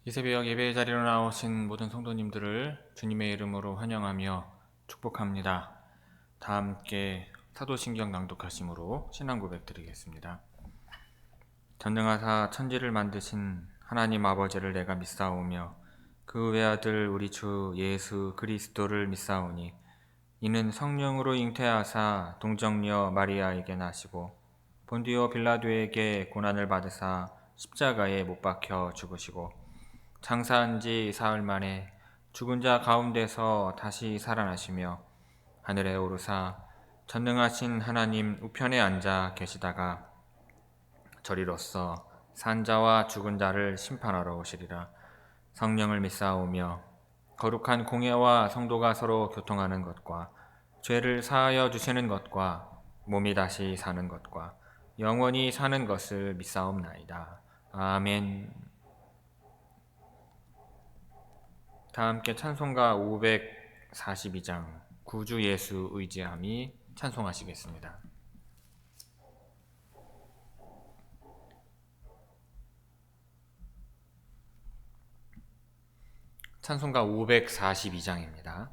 이 새벽 예배의 자리로 나오신 모든 성도님들을 주님의 이름으로 환영하며 축복합니다. 다 함께 사도신경 낭독하심으로 신앙 고백 드리겠습니다. 전능하사 천지를 만드신 하나님 아버지를 내가 믿사오며 그 외아들 우리 주 예수 그리스도를 믿사오니 이는 성령으로 잉태하사 동정녀 마리아에게 나시고 본디오 빌라도에게 고난을 받으사 십자가에 못 박혀 죽으시고 장사한 지 사흘 만에 죽은 자 가운데서 다시 살아나시며 하늘에 오르사 전능하신 하나님 우편에 앉아 계시다가 저리로서 산자와 죽은 자를 심판하러 오시리라. 성령을 믿사오며 거룩한 공예와 성도가 서로 교통하는 것과 죄를 사하여 주시는 것과 몸이 다시 사는 것과 영원히 사는 것을 믿사옵나이다. 아멘. 다 함께 찬송가 542장 구주 예수 의지함이 찬송하시겠습니다. 찬송가 542장입니다.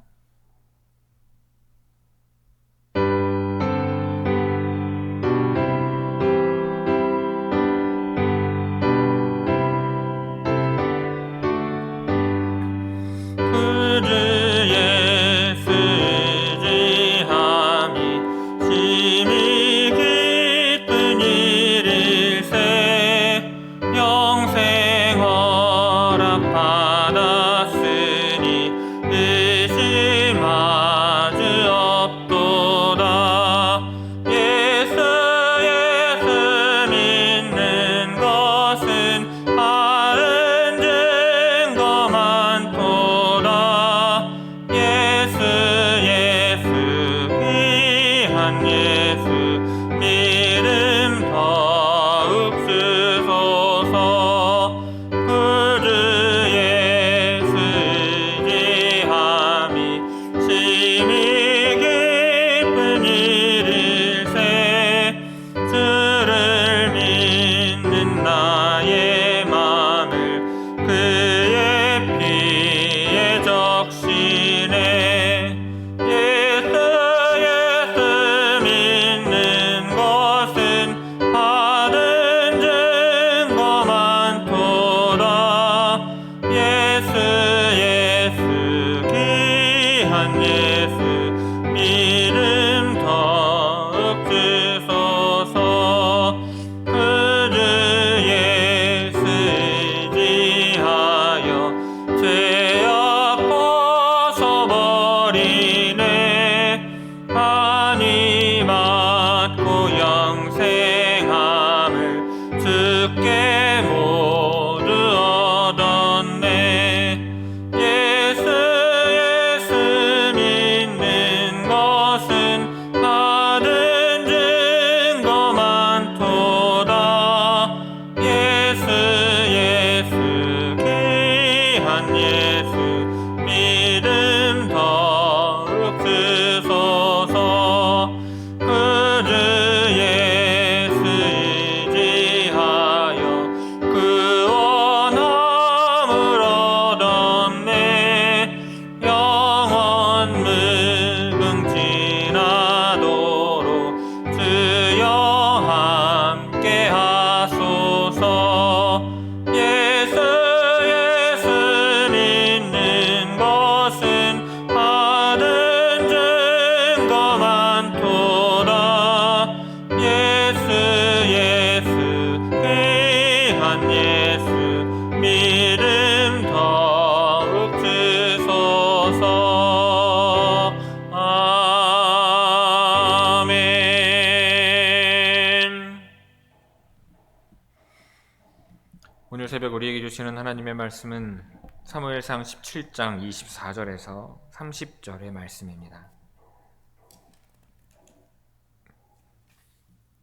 오늘 새벽 우리에게 주시는 하나님의 말씀은 사무엘상 17장 24절에서 30절의 말씀입니다.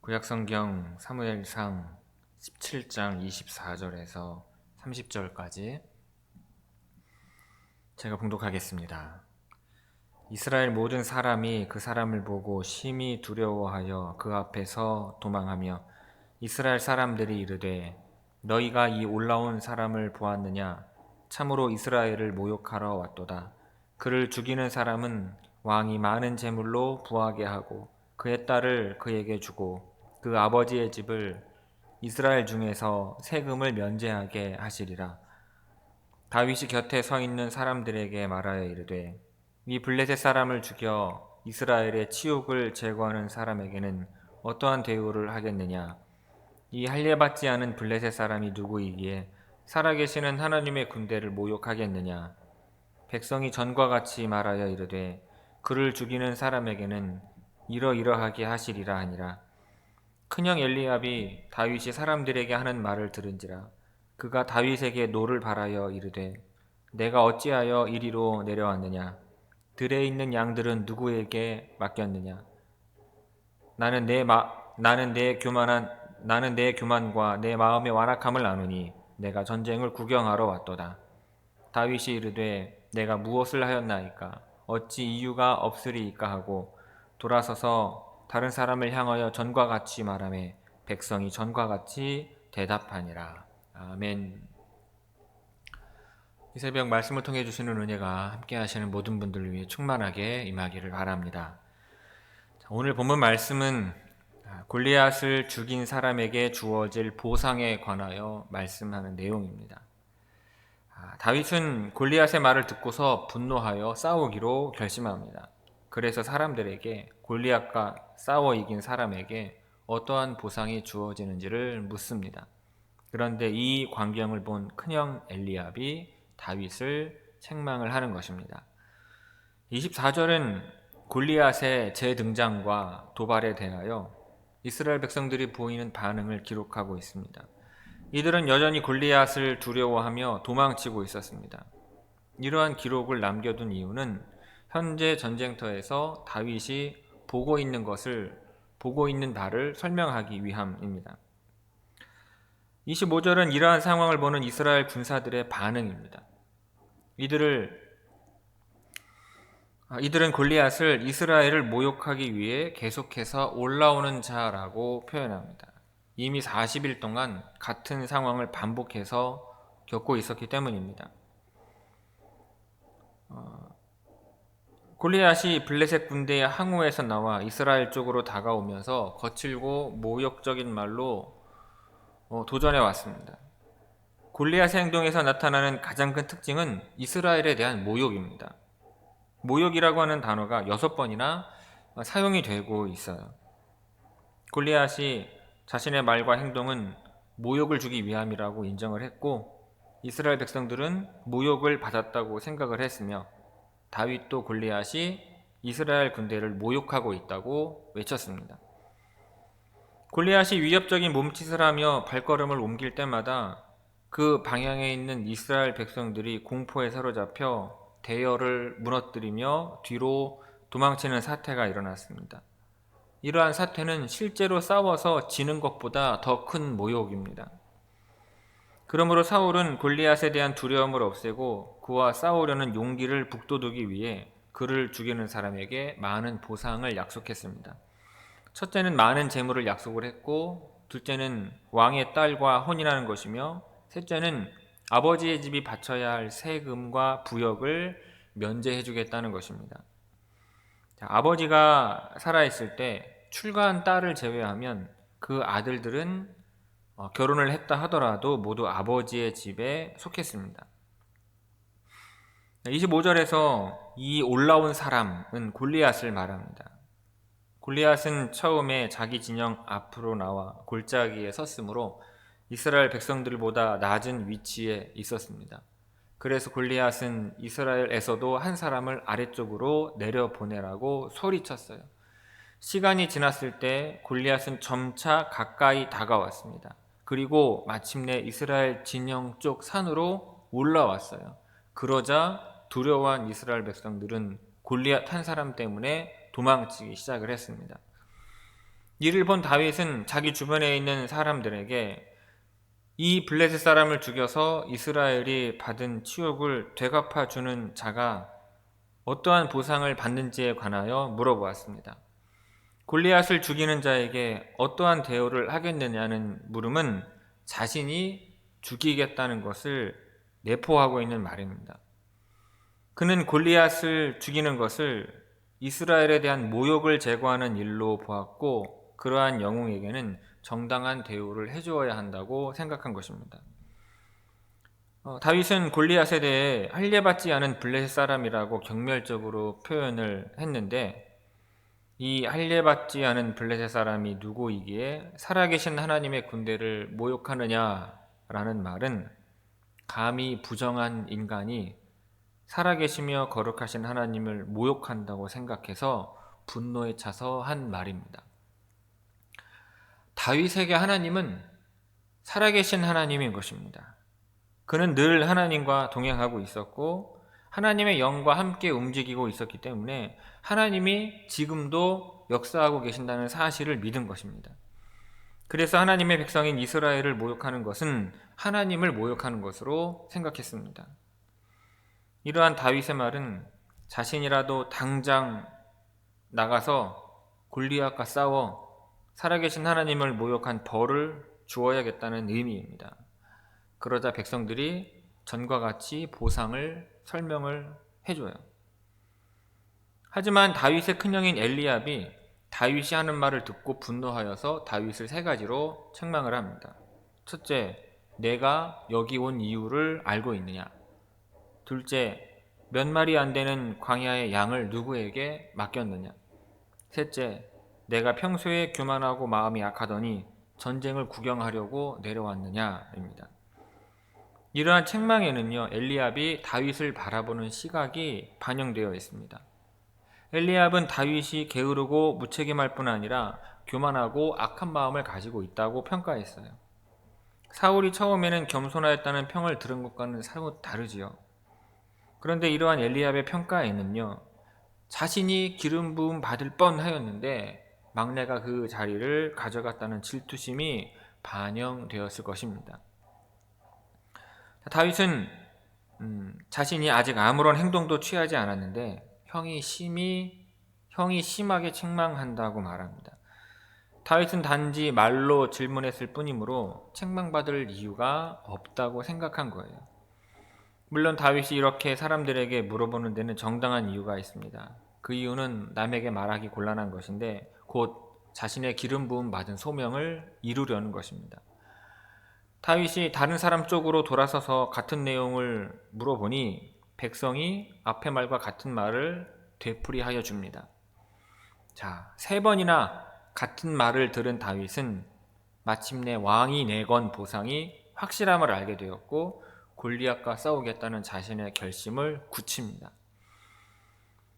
구약성경 사무엘상 17장 24절에서 30절까지 제가 봉독하겠습니다. 이스라엘 모든 사람이 그 사람을 보고 심히 두려워하여 그 앞에서 도망하며 이스라엘 사람들이 이르되 너희가 이 올라온 사람을 보았느냐? 참으로 이스라엘을 모욕하러 왔도다. 그를 죽이는 사람은 왕이 많은 재물로 부하게 하고 그의 딸을 그에게 주고 그 아버지의 집을 이스라엘 중에서 세금을 면제하게 하시리라. 다윗이 곁에 서 있는 사람들에게 말하여 이르되 이 블레셋 사람을 죽여 이스라엘의 치욕을 제거하는 사람에게는 어떠한 대우를 하겠느냐. 이 할례받지 않은 블레셋 사람이 누구이기에 살아계시는 하나님의 군대를 모욕하겠느냐. 백성이 전과 같이 말하여 이르되 그를 죽이는 사람에게는 이러이러하게 하시리라 하니라. 큰형 엘리압이 다윗이 사람들에게 하는 말을 들은지라. 그가 다윗에게 노를 바라여 이르되 내가 어찌하여 이리로 내려왔느냐. 들에 있는 양들은 누구에게 맡겼느냐. 나는 내 교만과 내 마음의 완악함을 아노니 내가 전쟁을 구경하러 왔도다. 다윗이 이르되 내가 무엇을 하였나이까. 어찌 이유가 없으리이까 하고 돌아서서 다른 사람을 향하여 전과 같이 말하며 백성이 전과 같이 대답하니라. 아멘. 이 새벽 말씀을 통해 주시는 은혜가 함께 하시는 모든 분들을 위해 충만하게 임하기를 바랍니다. 오늘 본문 말씀은 골리앗을 죽인 사람에게 주어질 보상에 관하여 말씀하는 내용입니다. 다윗은 골리앗의 말을 듣고서 분노하여 싸우기로 결심합니다. 그래서 사람들에게 골리앗과 싸워 이긴 사람에게 어떠한 보상이 주어지는지를 묻습니다. 그런데 이 광경을 본 큰형 엘리압이 다윗을 책망을 하는 것입니다. 24절은 골리앗의 재등장과 도발에 대하여 이스라엘 백성들이 보이는 반응을 기록하고 있습니다. 이들은 여전히 골리앗을 두려워하며 도망치고 있었습니다. 이러한 기록을 남겨둔 이유는 현재 전쟁터에서 다윗이 보고 있는 바를 설명하기 위함입니다. 25절은 이러한 상황을 보는 이스라엘 군사들의 반응입니다. 이들은 골리앗을 이스라엘을 모욕하기 위해 계속해서 올라오는 자라고 표현합니다. 이미 40일 동안 같은 상황을 반복해서 겪고 있었기 때문입니다. 골리앗이 블레셋 군대의 항우에서 나와 이스라엘 쪽으로 다가오면서 거칠고 모욕적인 말로 도전해 왔습니다. 골리앗의 행동에서 나타나는 가장 큰 특징은 이스라엘에 대한 모욕입니다. 모욕이라고 하는 단어가 6번이나 사용이 되고 있어요. 골리앗이 자신의 말과 행동은 모욕을 주기 위함이라고 인정을 했고 이스라엘 백성들은 모욕을 받았다고 생각을 했으며 다윗도 골리앗이 이스라엘 군대를 모욕하고 있다고 외쳤습니다. 골리앗이 위협적인 몸짓을 하며 발걸음을 옮길 때마다 그 방향에 있는 이스라엘 백성들이 공포에 사로잡혀 대열을 무너뜨리며 뒤로 도망치는 사태가 일어났습니다. 이러한 사태는 실제로 싸워서 지는 것보다 더 큰 모욕입니다. 그러므로 사울은 골리앗에 대한 두려움을 없애고 그와 싸우려는 용기를 북돋우기 위해 그를 죽이는 사람에게 많은 보상을 약속했습니다. 첫째는 많은 재물을 약속을 했고 둘째는 왕의 딸과 혼인하는 것이며 셋째는 아버지의 집이 바쳐야 할 세금과 부역을 면제해 주겠다는 것입니다. 아버지가 살아있을 때 출가한 딸을 제외하면 그 아들들은 결혼을 했다 하더라도 모두 아버지의 집에 속했습니다. 25절에서 이 올라온 사람은 골리앗을 말합니다. 골리앗은 처음에 자기 진영 앞으로 나와 골짜기에 섰으므로 이스라엘 백성들보다 낮은 위치에 있었습니다. 그래서 골리앗은 이스라엘에서도 한 사람을 아래쪽으로 내려보내라고 소리쳤어요. 시간이 지났을 때 골리앗은 점차 가까이 다가왔습니다. 그리고 마침내 이스라엘 진영 쪽 산으로 올라왔어요. 그러자 두려워한 이스라엘 백성들은 골리앗 한 사람 때문에 도망치기 시작을 했습니다. 이를 본 다윗은 자기 주변에 있는 사람들에게 이 블레셋 사람을 죽여서 이스라엘이 받은 치욕을 되갚아주는 자가 어떠한 보상을 받는지에 관하여 물어보았습니다. 골리앗을 죽이는 자에게 어떠한 대우를 하겠느냐는 물음은 자신이 죽이겠다는 것을 내포하고 있는 말입니다. 그는 골리앗을 죽이는 것을 이스라엘에 대한 모욕을 제거하는 일로 보았고, 그러한 영웅에게는 정당한 대우를 해주어야 한다고 생각한 것입니다. 다윗은 골리앗에 대해 할례받지 않은 블레셋 사람이라고 경멸적으로 표현을 했는데, 이 할례받지 않은 블레셋 사람이 누구이기에 살아계신 하나님의 군대를 모욕하느냐라는 말은 감히 부정한 인간이 살아계시며 거룩하신 하나님을 모욕한다고 생각해서 분노에 차서 한 말입니다. 다윗에게 하나님은 살아계신 하나님인 것입니다. 그는 늘 하나님과 동행하고 있었고 하나님의 영과 함께 움직이고 있었기 때문에 하나님이 지금도 역사하고 계신다는 사실을 믿은 것입니다. 그래서 하나님의 백성인 이스라엘을 모욕하는 것은 하나님을 모욕하는 것으로 생각했습니다. 이러한 다윗의 말은 자신이라도 당장 나가서 골리앗과 싸워 살아계신 하나님을 모욕한 벌을 주어야겠다는 의미입니다. 그러자 백성들이 전과 같이 보상을 설명을 해줘요. 하지만 다윗의 큰형인 엘리압이 다윗이 하는 말을 듣고 분노하여서 다윗을 세 가지로 책망을 합니다. 첫째, 내가 여기 온 이유를 알고 있느냐? 둘째, 몇 마리 안 되는 광야의 양을 누구에게 맡겼느냐? 셋째, 내가 평소에 교만하고 마음이 약하더니 전쟁을 구경하려고 내려왔느냐입니다. 이러한 책망에는요, 엘리압이 다윗을 바라보는 시각이 반영되어 있습니다. 엘리압은 다윗이 게으르고 무책임할 뿐 아니라 교만하고 악한 마음을 가지고 있다고 평가했어요. 사울이 처음에는 겸손하였다는 평을 들은 것과는 사뭇 다르지요. 그런데 이러한 엘리압의 평가에는요, 자신이 기름 부음 받을 뻔하였는데 막내가 그 자리를 가져갔다는 질투심이 반영되었을 것입니다. 다윗은 자신이 아직 아무런 행동도 취하지 않았는데 형이 심하게 책망한다고 말합니다. 다윗은 단지 말로 질문했을 뿐이므로 책망받을 이유가 없다고 생각한 거예요. 물론 다윗이 이렇게 사람들에게 물어보는 데는 정당한 이유가 있습니다. 그 이유는 남에게 말하기 곤란한 것인데 곧 자신의 기름 부음 받은 소명을 이루려는 것입니다. 다윗이 다른 사람 쪽으로 돌아서서 같은 내용을 물어보니 백성이 앞의 말과 같은 말을 되풀이하여 줍니다. 자, 3번이나 같은 말을 들은 다윗은 마침내 왕이 내건 보상이 확실함을 알게 되었고 골리앗과 싸우겠다는 자신의 결심을 굳힙니다.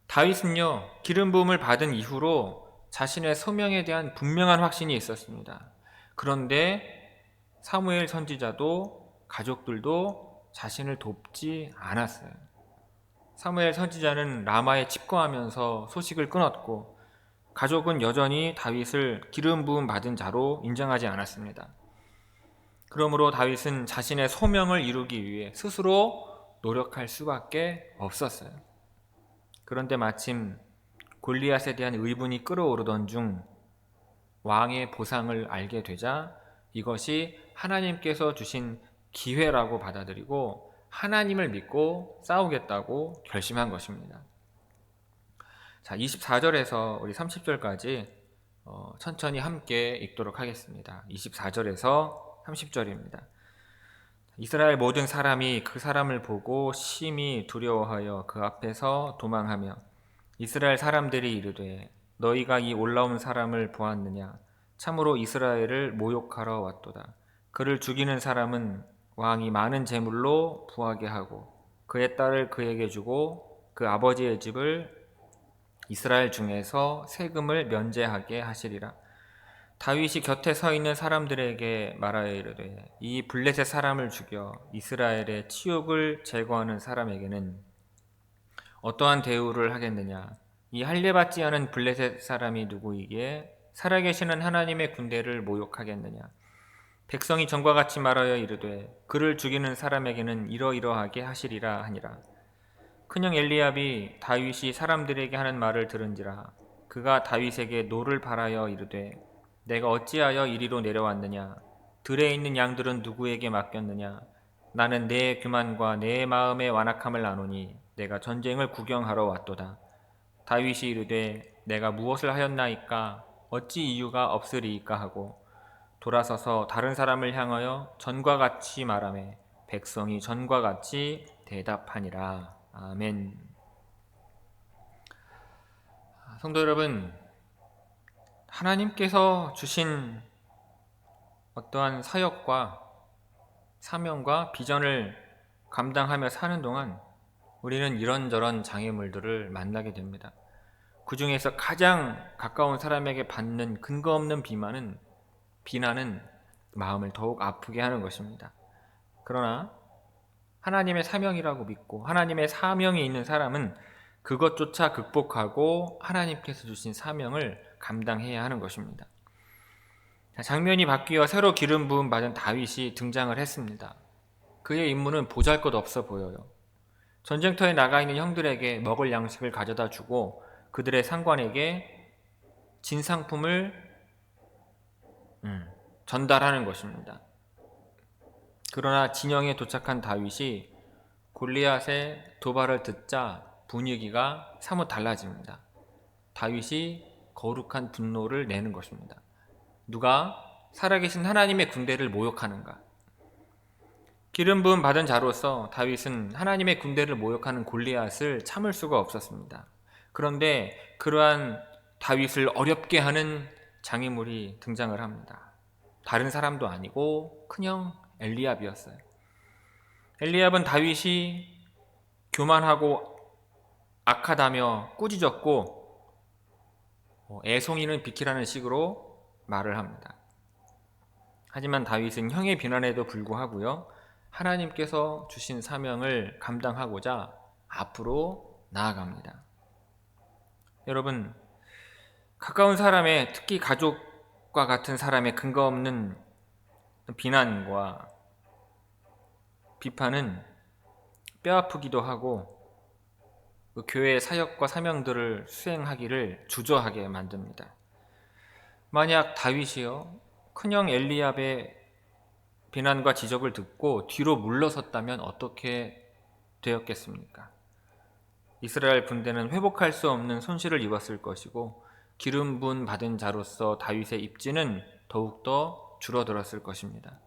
다윗은요, 기름 부음을 받은 이후로 자신의 소명에 대한 분명한 확신이 있었습니다. 그런데 사무엘 선지자도 가족들도 자신을 돕지 않았어요. 사무엘 선지자는 라마에 집거하면서 소식을 끊었고 가족은 여전히 다윗을 기름 부음 받은 자로 인정하지 않았습니다. 그러므로 다윗은 자신의 소명을 이루기 위해 스스로 노력할 수밖에 없었어요. 그런데 마침 골리앗에 대한 의분이 끓어오르던 중 왕의 보상을 알게 되자 이것이 하나님께서 주신 기회라고 받아들이고 하나님을 믿고 싸우겠다고 결심한 것입니다. 자, 24절에서 우리 30절까지 천천히 함께 읽도록 하겠습니다. 24절에서 30절입니다. 이스라엘 모든 사람이 그 사람을 보고 심히 두려워하여 그 앞에서 도망하며 이스라엘 사람들이 이르되 너희가 이 올라온 사람을 보았느냐? 참으로 이스라엘을 모욕하러 왔도다. 그를 죽이는 사람은 왕이 많은 재물로 부하게 하고 그의 딸을 그에게 주고 그 아버지의 집을 이스라엘 중에서 세금을 면제하게 하시리라. 다윗이 곁에 서 있는 사람들에게 말하여 이르되 이 블레셋 사람을 죽여 이스라엘의 치욕을 제거하는 사람에게는 어떠한 대우를 하겠느냐? 이 할례받지 않은 블레셋 사람이 누구이기에 살아계시는 하나님의 군대를 모욕하겠느냐? 백성이 전과 같이 말하여 이르되 그를 죽이는 사람에게는 이러이러하게 하시리라 하니라. 큰형 엘리압이 다윗이 사람들에게 하는 말을 들은지라 그가 다윗에게 노를 바라여 이르되 내가 어찌하여 이리로 내려왔느냐? 들에 있는 양들은 누구에게 맡겼느냐? 나는 내 교만과 내 마음의 완악함을 아노니 내가 전쟁을 구경하러 왔도다. 다윗이 이르되 내가 무엇을 하였나이까 어찌 이유가 없으리이까 하고 돌아서서 다른 사람을 향하여 전과 같이 말하매 백성이 전과 같이 대답하니라. 아멘. 성도 여러분, 하나님께서 주신 어떠한 사역과 사명과 비전을 감당하며 사는 동안 우리는 이런저런 장애물들을 만나게 됩니다. 그 중에서 가장 가까운 사람에게 받는 근거 없는 비난은 마음을 더욱 아프게 하는 것입니다. 그러나 하나님의 사명이라고 믿고 하나님의 사명이 있는 사람은 그것조차 극복하고 하나님께서 주신 사명을 감당해야 하는 것입니다. 장면이 바뀌어 새로 기름 부음 받은 다윗이 등장을 했습니다. 그의 임무는 보잘것없어 보여요. 전쟁터에 나가 있는 형들에게 먹을 양식을 가져다 주고 그들의 상관에게 진상품을 전달하는 것입니다. 그러나 진영에 도착한 다윗이 골리앗의 도발을 듣자 분위기가 사뭇 달라집니다. 다윗이 거룩한 분노를 내는 것입니다. 누가 살아계신 하나님의 군대를 모욕하는가? 기름 부음 받은 자로서 다윗은 하나님의 군대를 모욕하는 골리앗을 참을 수가 없었습니다. 그런데 그러한 다윗을 어렵게 하는 장애물이 등장을 합니다. 다른 사람도 아니고 큰형 엘리압이었어요. 엘리압은 다윗이 교만하고 악하다며 꾸짖었고 애송이는 비키라는 식으로 말을 합니다. 하지만 다윗은 형의 비난에도 불구하고요, 하나님께서 주신 사명을 감당하고자 앞으로 나아갑니다. 여러분, 가까운 사람의, 특히 가족과 같은 사람의 근거 없는 비난과 비판은 뼈아프기도 하고 그 교회의 사역과 사명들을 수행하기를 주저하게 만듭니다. 만약 다윗이요, 큰형 엘리압의 비난과 지적을 듣고 뒤로 물러섰다면 어떻게 되었겠습니까? 이스라엘 군대는 회복할 수 없는 손실을 입었을 것이고 기름 부음 받은 자로서 다윗의 입지는 더욱더 줄어들었을 것입니다.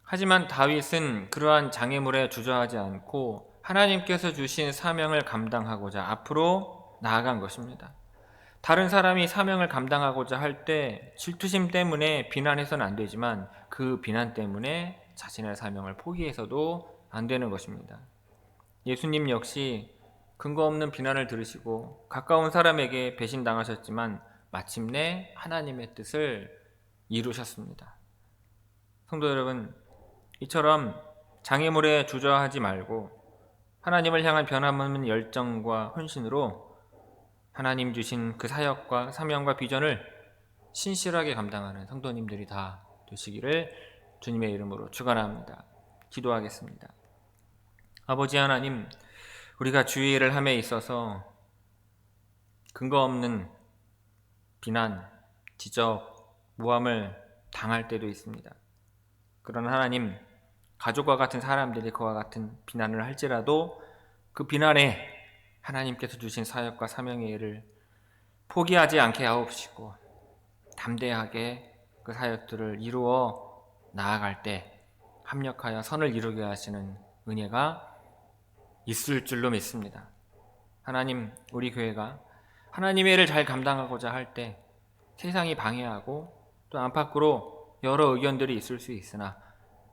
하지만 다윗은 그러한 장애물에 주저하지 않고 하나님께서 주신 사명을 감당하고자 앞으로 나아간 것입니다. 다른 사람이 사명을 감당하고자 할 때 질투심 때문에 비난해서는 안 되지만 그 비난 때문에 자신의 사명을 포기해서도 안 되는 것입니다. 예수님 역시 근거 없는 비난을 들으시고 가까운 사람에게 배신당하셨지만 마침내 하나님의 뜻을 이루셨습니다. 성도 여러분, 이처럼 장애물에 주저하지 말고 하나님을 향한 변함없는 열정과 헌신으로 하나님 주신 그 사역과 사명과 비전을 신실하게 감당하는 성도님들이 다 되시기를 주님의 이름으로 축원합니다. 기도하겠습니다. 아버지 하나님, 우리가 주의 일을 함에 있어서 근거 없는 비난, 지적, 모함을 당할 때도 있습니다. 그러나 하나님, 가족과 같은 사람들이 그와 같은 비난을 할지라도 그 비난에 하나님께서 주신 사역과 사명의 일을 포기하지 않게 하옵시고 담대하게 그 사역들을 이루어 나아갈 때 합력하여 선을 이루게 하시는 은혜가 있을 줄로 믿습니다. 하나님, 우리 교회가 하나님의 일을 잘 감당하고자 할 때 세상이 방해하고 또 안팎으로 여러 의견들이 있을 수 있으나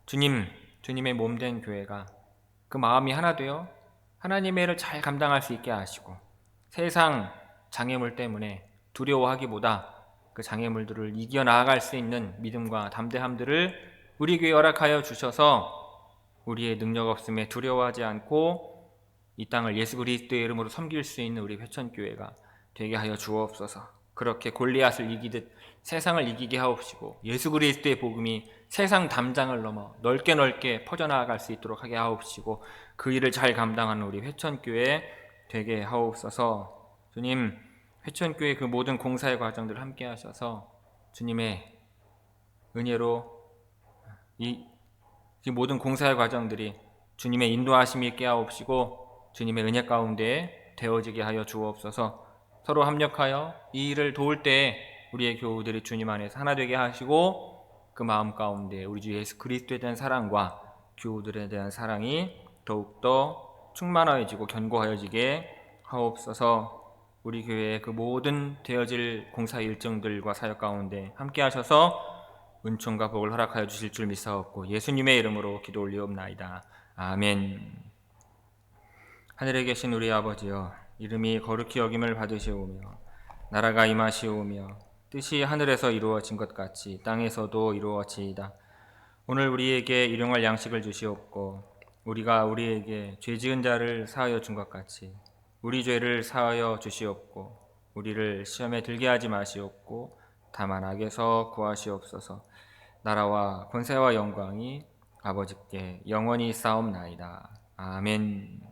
주님의 몸된 교회가 그 마음이 하나 되어 하나님의 일을 잘 감당할 수 있게 하시고 세상 장애물 때문에 두려워하기보다 그 장애물들을 이겨 나아갈 수 있는 믿음과 담대함들을 우리 교회에 허락하여 주셔서 우리의 능력 없음에 두려워하지 않고 이 땅을 예수 그리스도의 이름으로 섬길 수 있는 우리 회천교회가 되게 하여 주옵소서. 그렇게 골리앗을 이기듯 세상을 이기게 하옵시고 예수 그리스도의 복음이 세상 담장을 넘어 넓게 퍼져나갈 수 있도록 하게 하옵시고 그 일을 잘 감당하는 우리 회천교회 되게 하옵소서. 주님, 회천교회 그 모든 공사의 과정들 함께 하셔서 주님의 은혜로 이 이 모든 공사의 과정들이 주님의 인도하심이 깨어옵시고 주님의 은혜 가운데 되어지게 하여 주옵소서. 서로 합력하여 이 일을 도울 때에 우리의 교우들이 주님 안에서 하나 되게 하시고 그 마음 가운데 우리 주 예수 그리스도에 대한 사랑과 교우들에 대한 사랑이 더욱더 충만하여지고 견고하여지게 하옵소서. 우리 교회의 그 모든 되어질 공사 일정들과 사역 가운데 함께 하셔서 은총과 복을 허락하여 주실 줄 믿사옵고 예수님의 이름으로 기도 올리옵나이다. 아멘. 하늘에 계신 우리 아버지여, 이름이 거룩히 여김을 받으시오며 나라가 임하시오며 뜻이 하늘에서 이루어진 것 같이 땅에서도 이루어지이다. 오늘 우리에게 일용할 양식을 주시옵고 우리가 우리에게 죄 지은 자를 사하여 준 것 같이 우리 죄를 사하여 주시옵고 우리를 시험에 들게 하지 마시옵고 다만 악에서 구하시옵소서. 나라와 권세와 영광이 아버지께 영원히 싸움나이다. 아멘.